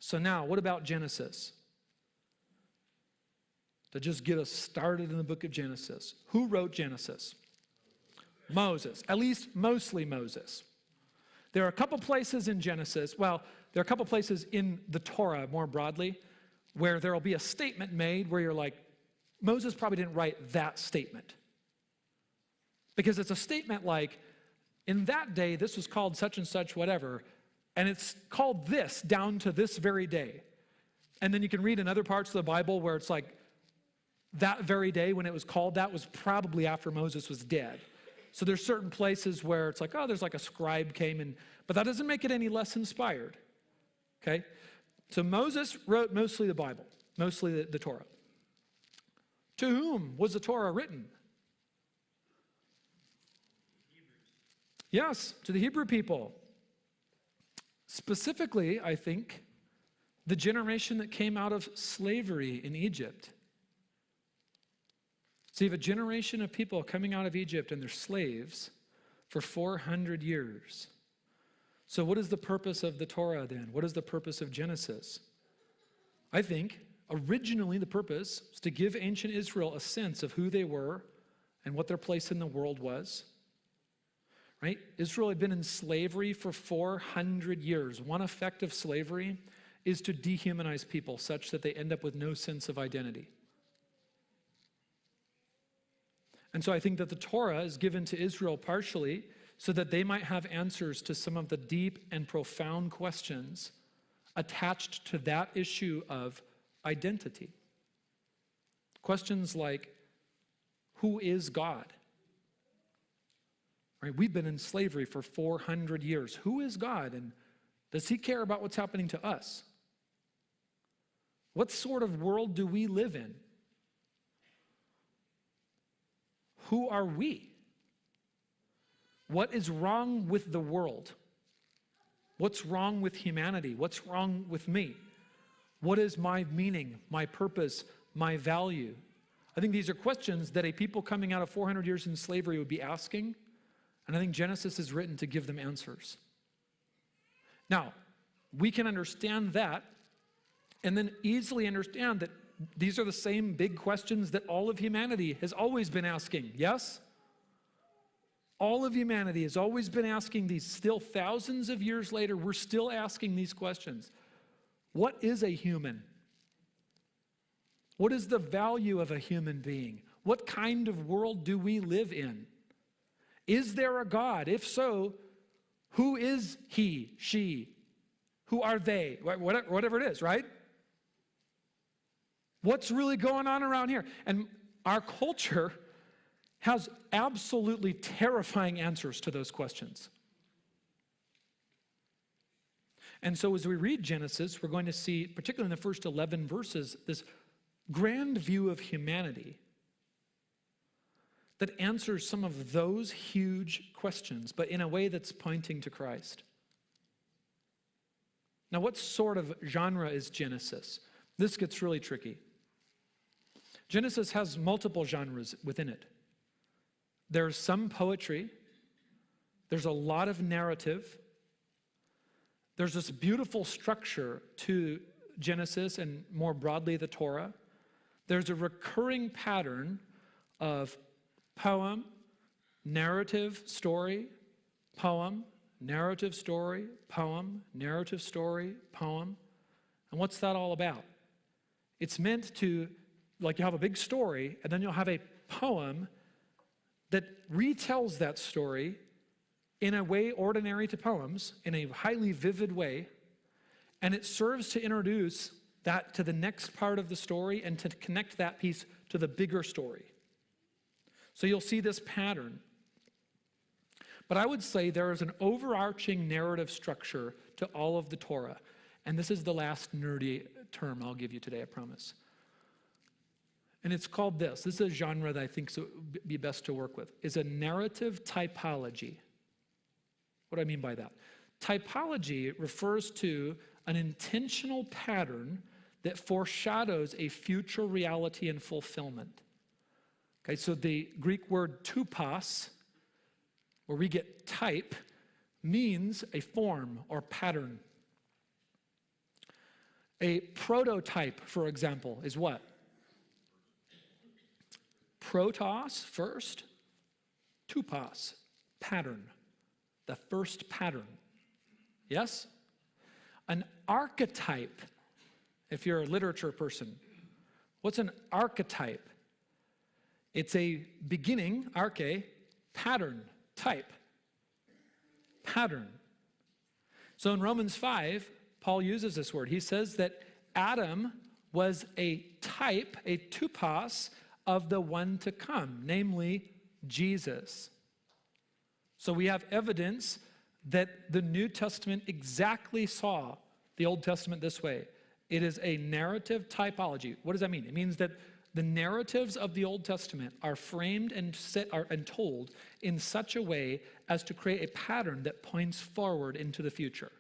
So now, what about Genesis? To just get us started in the book of Genesis. Who wrote Genesis? Moses. At least mostly Moses. There are a couple places in Genesis, well, there are a couple places in the Torah more broadly, where there will be a statement made where you're like, Moses probably didn't write that statement. Because it's a statement like, in that day, this was called such and such whatever, and it's called this down to this very day. And then you can read in other parts of the Bible where it's like, that very day when it was called that was probably after Moses was dead. So there's certain places where it's like, oh, there's like a scribe came in, but that doesn't make it any less inspired. Okay? So Moses wrote mostly the Bible, mostly the Torah. To whom was the Torah written? Yes, to the Hebrew people. Specifically, I think, the generation that came out of slavery in Egypt. So you have a generation of people coming out of Egypt and they're slaves for 400 years. So what is the purpose of the Torah then? What is the purpose of Genesis? I think originally the purpose was to give ancient Israel a sense of who they were and what their place in the world was. Right? Israel had been in slavery for 400 years. One effect of slavery is to dehumanize people such that they end up with no sense of identity. And so I think that the Torah is given to Israel partially so that they might have answers to some of the deep and profound questions attached to that issue of identity. Questions like, who is God? Right? We've been in slavery for 400 years. Who is God? And does he care about what's happening to us? What sort of world do we live in? Who are we? What is wrong with the world? What's wrong with humanity? What's wrong with me? What is my meaning, my purpose, my value? I think these are questions that a people coming out of 400 years in slavery would be asking, and I think Genesis is written to give them answers. Now, we can understand that and then easily understand that these are the same big questions that all of humanity has always been asking, yes? All of humanity has always been asking these. Still thousands of years later, we're still asking these questions. What is a human? What is the value of a human being? What kind of world do we live in? Is there a God? If so, who is he, she? Who are they? Whatever it is, right? What's really going on around here? And our culture has absolutely terrifying answers to those questions. And so as we read Genesis, we're going to see, particularly in the first 11 verses, this grand view of humanity that answers some of those huge questions, but in a way that's pointing to Christ. Now, what sort of genre is Genesis? This gets really tricky. Genesis has multiple genres within it. There's some poetry. There's a lot of narrative. There's this beautiful structure to Genesis and more broadly the Torah. There's a recurring pattern of poem, narrative, story, poem, narrative, story, poem, narrative, story, poem. And what's that all about? It's meant to, like, you have a big story, and then you'll have a poem that retells that story in a way ordinary to poems, in a highly vivid way, and it serves to introduce that to the next part of the story and to connect that piece to the bigger story. So you'll see this pattern. But I would say there is an overarching narrative structure to all of the Torah. And this is the last nerdy term I'll give you today, I promise. And it's called this. This is a genre that I think would be best to work with. Is a narrative typology. What do I mean by that? Typology refers to an intentional pattern that foreshadows a future reality and fulfillment. Okay, so the Greek word tupos, where we get type, means a form or pattern. A prototype, for example, is what? Protos, first. Tupos, pattern. The first pattern. Yes? An archetype, if you're a literature person. What's an archetype? It's a beginning, arche, pattern, type. Pattern. So in Romans 5, Paul uses this word. He says that Adam was a type, a tupos, of the one to come, namely Jesus. So we have evidence that the New Testament exactly saw the Old Testament this way. It is a narrative typology. What does that mean? It means that the narratives of the Old Testament are framed and told in such a way as to create a pattern that points forward into the future.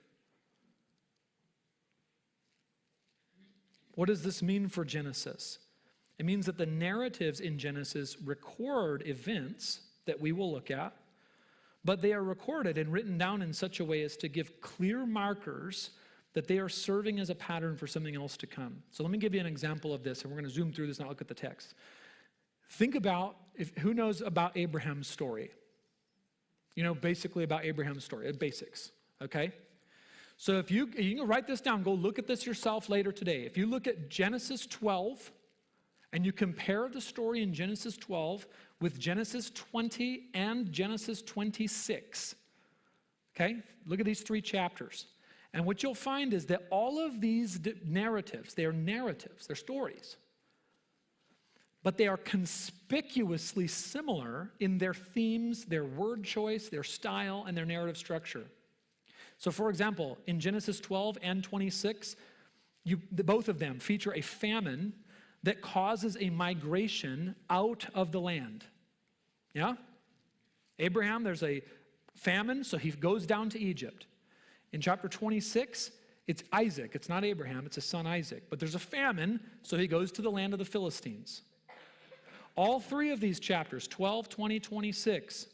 What does this mean for Genesis? It means that the narratives in Genesis record events that we will look at, but they are recorded and written down in such a way as to give clear markers that they are serving as a pattern for something else to come. So let me give you an example of this, and we're going to zoom through this and not look at the text. Think about, who knows about Abraham's story? You know, basically about Abraham's story, basics, okay? So if you can write this down, go look at this yourself later today. If you look at Genesis 12, and you compare the story in Genesis 12 with Genesis 20 and Genesis 26, okay? Look at these 3 chapters. And what you'll find is that all of these narratives, they're stories. But they are conspicuously similar in their themes, their word choice, their style, and their narrative structure. So for example, in Genesis 12 and 26, both of them feature a famine that causes a migration out of the land. Yeah? Abraham, there's a famine, so he goes down to Egypt. In chapter 26, it's Isaac. It's not Abraham, it's his son Isaac. But there's a famine, so he goes to the land of the Philistines. All 3 of these chapters, 12, 20, 26,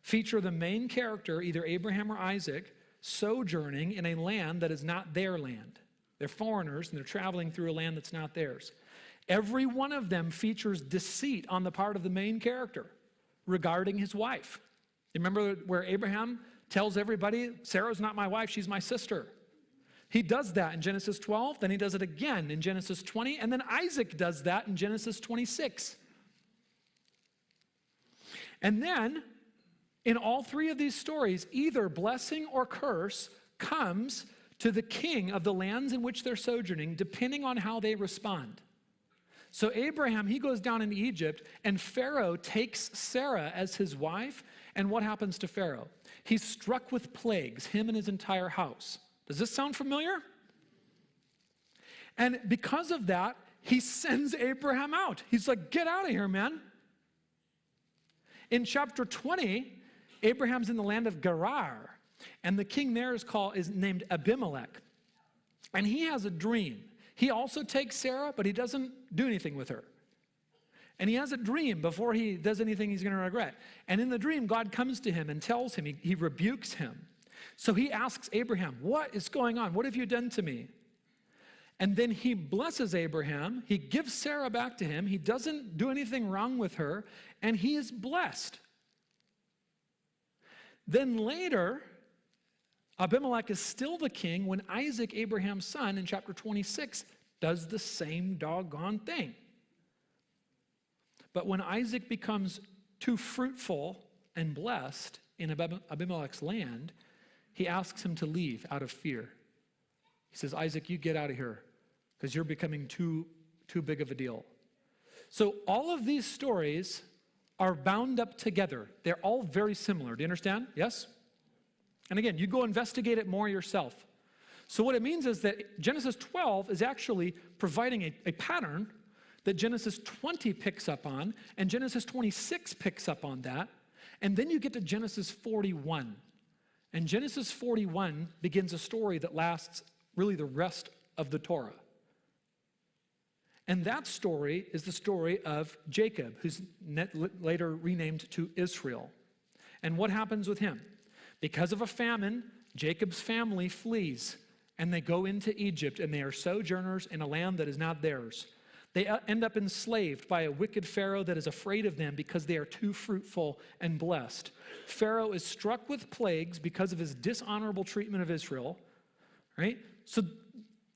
feature the main character, either Abraham or Isaac, sojourning in a land that is not their land. They're foreigners, and they're traveling through a land that's not theirs. Every one of them features deceit on the part of the main character regarding his wife. You remember where Abraham tells everybody, Sarah's not my wife, she's my sister. He does that in Genesis 12, then he does it again in Genesis 20, and then Isaac does that in Genesis 26. And then, in all 3 of these stories, either blessing or curse comes to the king of the lands in which they're sojourning, depending on how they respond. So Abraham, he goes down into Egypt, and Pharaoh takes Sarah as his wife, and what happens to Pharaoh? He's struck with plagues, him and his entire house. Does this sound familiar? And because of that, he sends Abraham out. He's like, get out of here, man. In chapter 20, Abraham's in the land of Gerar, and the king there is named Abimelech. And he has a dream. He also takes Sarah, but he doesn't do anything with her. And he has a dream before he does anything he's going to regret. And in the dream, God comes to him and tells him, he rebukes him. So he asks Abraham, what is going on? What have you done to me? And then he blesses Abraham. He gives Sarah back to him. He doesn't do anything wrong with her, and he is blessed. Then later, Abimelech is still the king when Isaac, Abraham's son, in chapter 26, does the same doggone thing. But when Isaac becomes too fruitful and blessed in Abimelech's land, he asks him to leave out of fear. He says, Isaac, you get out of here because you're becoming too big of a deal. So all of these stories are bound up together. They're all very similar. Do you understand? Yes? And again, you go investigate it more yourself. So what it means is that Genesis 12 is actually providing a pattern that Genesis 20 picks up on, and Genesis 26 picks up on that. And then you get to Genesis 41. And Genesis 41 begins a story that lasts really the rest of the Torah. And that story is the story of Jacob, who's later renamed to Israel. And what happens with him? Because of a famine, Jacob's family flees, and they go into Egypt, and they are sojourners in a land that is not theirs. They end up enslaved by a wicked Pharaoh that is afraid of them because they are too fruitful and blessed. Pharaoh is struck with plagues because of his dishonorable treatment of Israel, right? So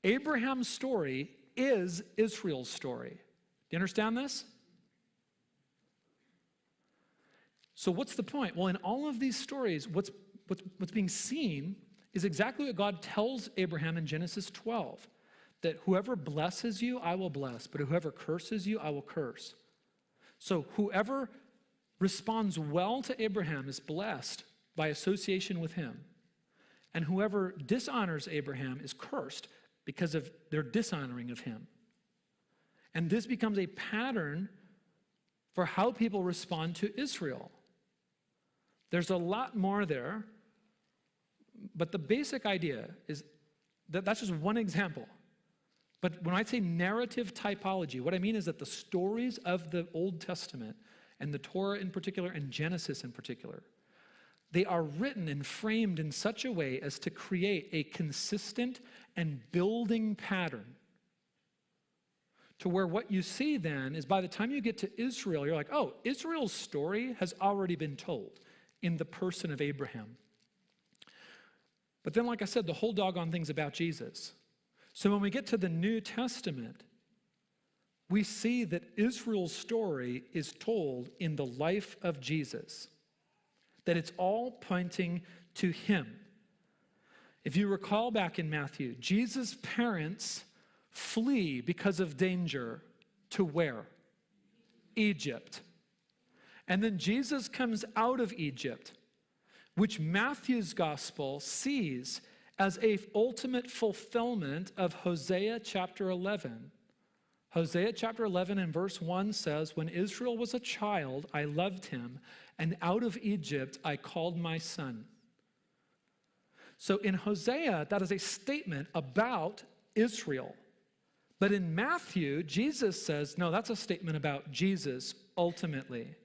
Abraham's story is Israel's story. Do you understand this? So what's the point? Well, in all of these stories, what's being seen is exactly what God tells Abraham in Genesis 12. That whoever blesses you, I will bless, but whoever curses you, I will curse. So whoever responds well to Abraham is blessed by association with him. And whoever dishonors Abraham is cursed because of their dishonoring of him. And this becomes a pattern for how people respond to Israel. There's a lot more there, but the basic idea is that that's just one example. But when I say narrative typology, what I mean is that the stories of the Old Testament, and the Torah in particular, and Genesis in particular, they are written and framed in such a way as to create a consistent and building pattern to where what you see then is by the time you get to Israel, you're like, oh, Israel's story has already been told in the person of Abraham. But then, like I said, the whole doggone thing's about Jesus. So when we get to the New Testament, we see that Israel's story is told in the life of Jesus, that it's all pointing to him. If you recall back in Matthew, Jesus' parents flee because of danger to where? Egypt. And then Jesus comes out of Egypt, which Matthew's gospel sees as an ultimate fulfillment of Hosea chapter 11. Hosea chapter 11 and verse 1 says, when Israel was a child, I loved him, and out of Egypt I called my son. So in Hosea, that is a statement about Israel. But in Matthew, Jesus says, no, that's a statement about Jesus ultimately.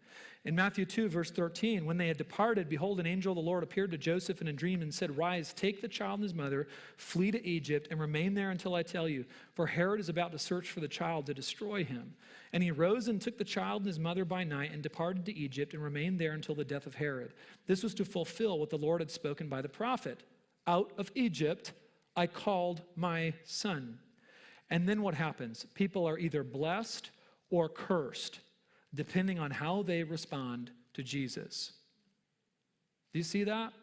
In Matthew 2, verse 13, when they had departed, behold, an angel of the Lord appeared to Joseph in a dream and said, rise, take the child and his mother, flee to Egypt, and remain there until I tell you, for Herod is about to search for the child to destroy him. And he rose and took the child and his mother by night and departed to Egypt and remained there until the death of Herod. This was to fulfill what the Lord had spoken by the prophet. Out of Egypt I called my son. And then what happens? People are either blessed or cursed, depending on how they respond to Jesus. Do you see that?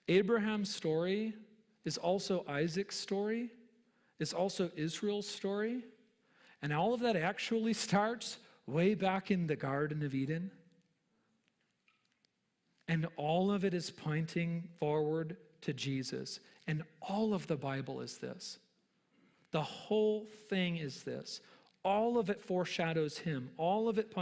Abraham's story is also Isaac's story. It's also Israel's story. And all of that actually starts way back in the Garden of Eden. And all of it is pointing forward to Jesus. And all of the Bible is this. The whole thing is this. All of it foreshadows him. All of it points